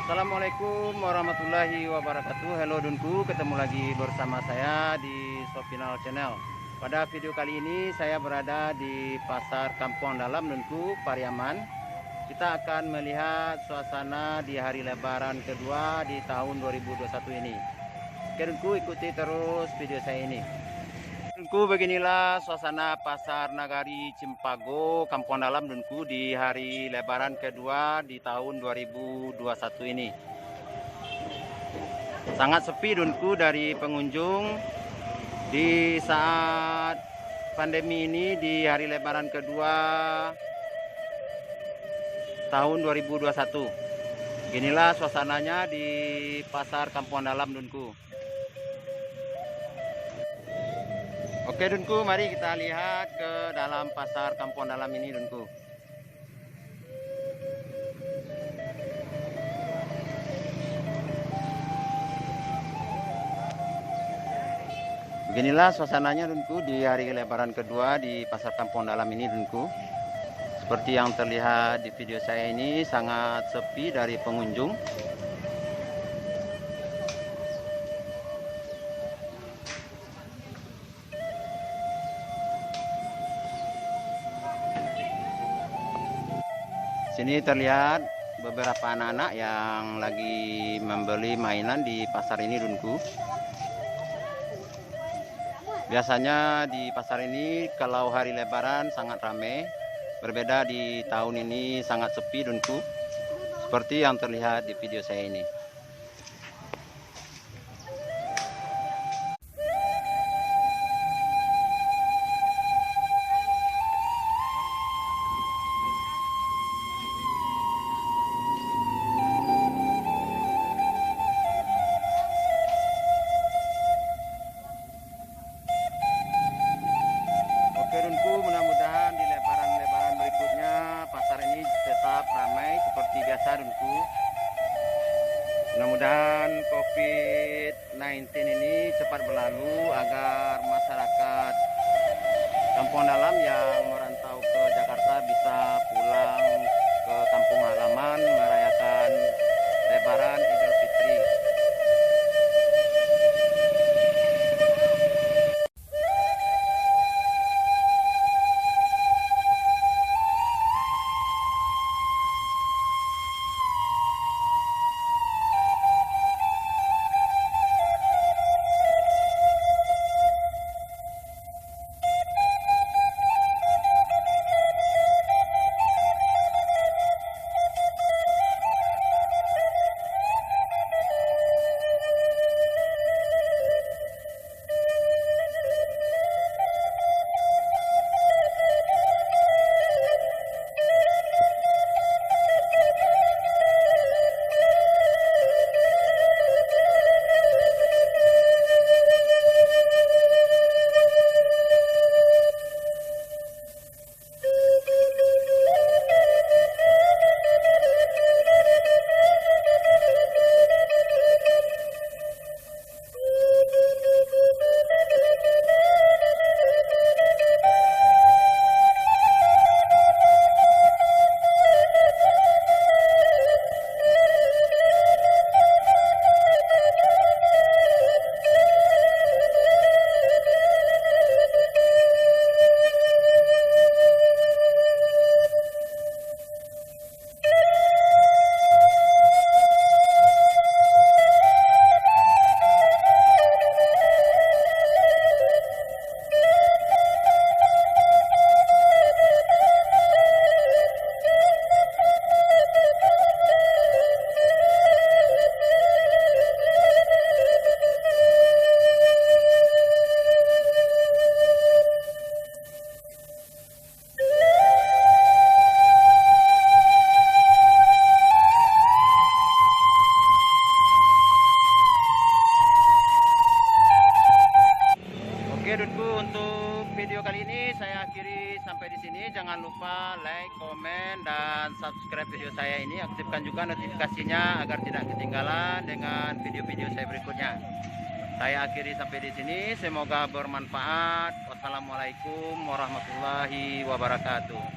Assalamualaikum warahmatullahi wabarakatuh. Halo Dunku, ketemu lagi bersama saya di Sopinal Channel. Pada video kali ini saya berada di Pasar Kampung Dalam Dunku, Pariaman. Kita akan melihat suasana di hari Lebaran kedua di tahun 2021 ini. Oke Dunku, ikuti terus video saya ini. Dunku, beginilah suasana Pasar Nagari Cimpago, Kampung Dalam Dunku di hari Lebaran kedua di tahun 2021 ini. Sangat sepi Dunku dari pengunjung di saat pandemi ini di hari Lebaran kedua tahun 2021. Beginilah suasananya di Pasar Kampung Dalam Dunku. Oke Dunku, mari kita lihat ke dalam Pasar Kampung Dalam ini Dunku. Beginilah suasananya Dunku di hari Lebaran kedua di Pasar Kampung Dalam ini Dunku. Seperti yang terlihat di video saya ini, sangat sepi dari pengunjung. Sini terlihat beberapa anak-anak yang lagi membeli mainan di pasar ini Dunku. Biasanya di pasar ini kalau hari Lebaran sangat ramai. Berbeda di tahun ini sangat sepi Dunku. Seperti yang terlihat di video saya ini. Oke Dunku, mudah-mudahan di lebaran-lebaran berikutnya pasar ini tetap ramai seperti biasa Dunku. Mudah-mudahan COVID-19 ini cepat berlalu agar masyarakat Kampung Dalam yang merantau ke Jakarta bisa pulang ke kampung halaman merayakan Lebaran Idul Fitri. Oke Dunku, untuk video kali ini saya akhiri sampai di sini. Jangan lupa like, komen, dan subscribe video saya ini. Aktifkan juga notifikasinya agar tidak ketinggalan dengan video-video saya berikutnya. Saya akhiri sampai di sini. Semoga bermanfaat. Wassalamualaikum warahmatullahi wabarakatuh.